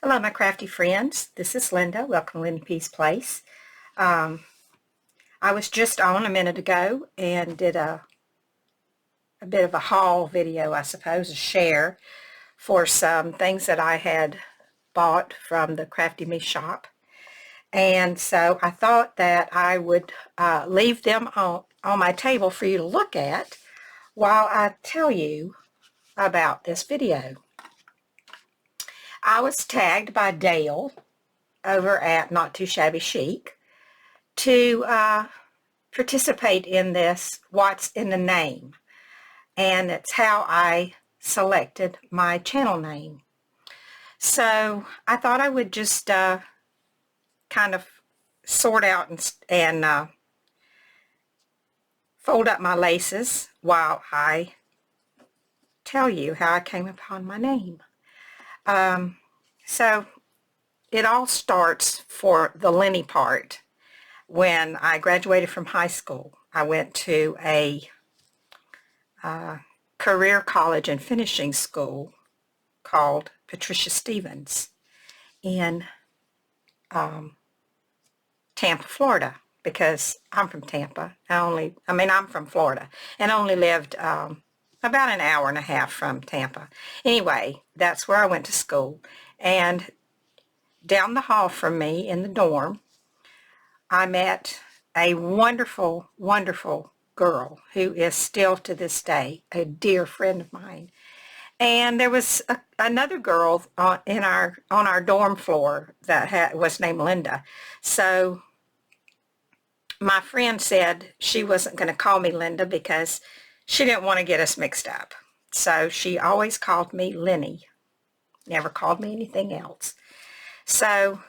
Hello, my crafty friends. This is Linda. Welcome to Lindy P's Place. I was just on a minute ago and did a bit of a haul video, I suppose, a share for some things that I had bought from the Crafty Me shop. And so I thought that I would leave them on my table for you to look at while I tell you about this video. I was tagged by Dale over at Not Too Shabby Chic to participate in this What's in the Name, and it's how I selected my channel name. So I thought I would just kind of sort out and fold up my laces while I tell you how I came upon my name. So it all starts for the Lenny part. When I graduated from high school, I went to a career college and finishing school called Patricia Stevens in Tampa, Florida, because I'm from Tampa. I'm from Florida and only lived about an hour and a half from Tampa. Anyway, that's where I went to school. And down the hall from me in the dorm, I met a wonderful, wonderful girl who is still to this day a dear friend of mine. And there was another girl on our dorm floor that was named Linda. So my friend said she wasn't going to call me Linda because she didn't want to get us mixed up. So she always called me Lenny, never called me anything else. So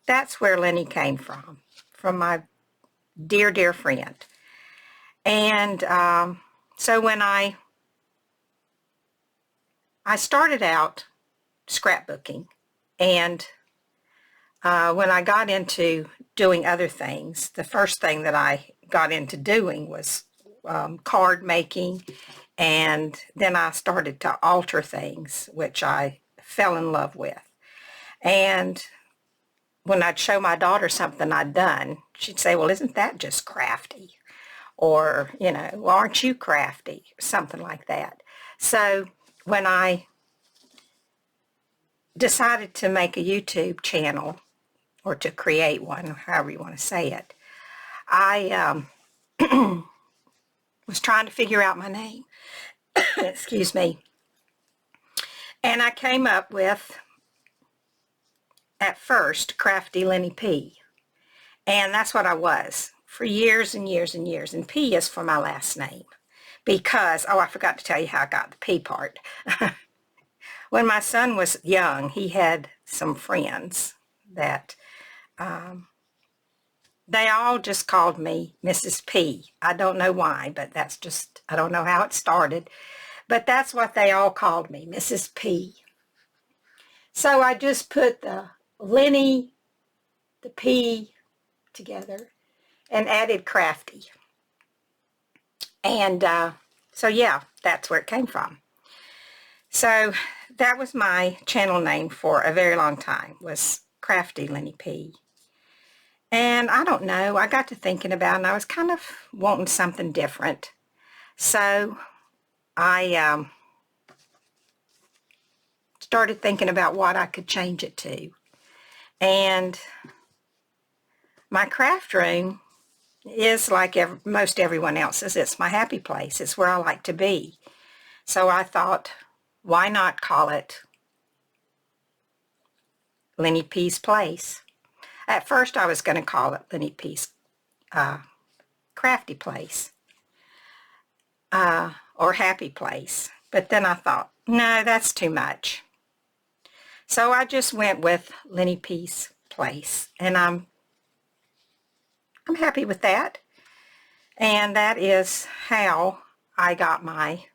that's where Lenny came from my dear, dear friend. And so when I started out scrapbooking, and when I got into doing other things, the first thing that I got into doing was card making, and then I started to alter things, which I fell in love with. And when I'd show my daughter something I'd done, she'd say, well, isn't that just crafty? Or, well, aren't you crafty? Something like that. So when I decided to make a YouTube channel, or to create one, however you want to say it, I was trying to figure out my name. Excuse me. And I came up with, at first, Crafty Lenny P. And that's what I was for years and years and years. And P is for my last name. Because, I forgot to tell you how I got the P part. When my son was young, he had some friends that they all just called me Mrs. P. I don't know why, but that's just, I don't know how it started. But that's what they all called me, Mrs. P. So I just put the Lenny, the P together, and added crafty. And so yeah, that's where it came from. So that was my channel name for a very long time, was Crafty Lenny P. And I don't know, I got to thinking about it, and I was kind of wanting something different. So I started thinking about what I could change it to. And my craft room is like most everyone else's. It's my happy place. It's where I like to be. So I thought, why not call it Lenny P's Place? At first I was going to call it Lenny P's Crafty Place or Happy Place. But then I thought, no, that's too much. So I just went with Lenny P's Place, and I'm happy with that. And that is how I got my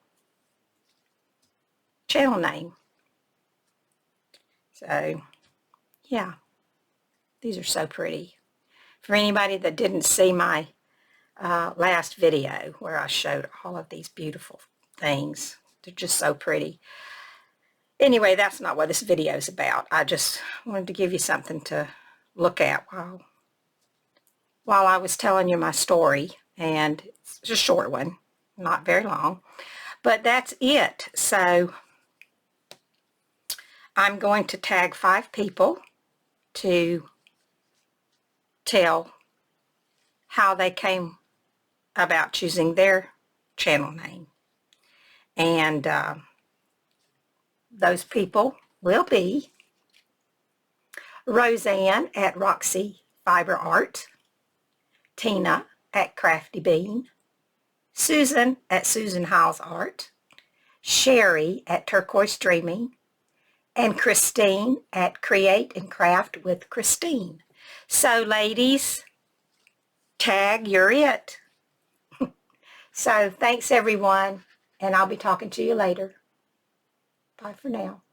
channel name. So, yeah, these are so pretty. For anybody that didn't see my last video where I showed all of these beautiful things, they're just so pretty. Anyway, that's not what this video is about. I just wanted to give you something to look at while I was telling you my story. And it's a short one, not very long. But that's it. So I'm going to tag 5 people to tell how they came about choosing their channel name. And those people will be Roseanne at Roxy Fiber Art, Tina at Crafty Bean, Susan at Susan Hiles Art, Sherry at Turquoise Dreaming, and Christine at Create and Craft with Christine. So ladies, tag, you're it. So thanks everyone, and I'll be talking to you later. Bye for now.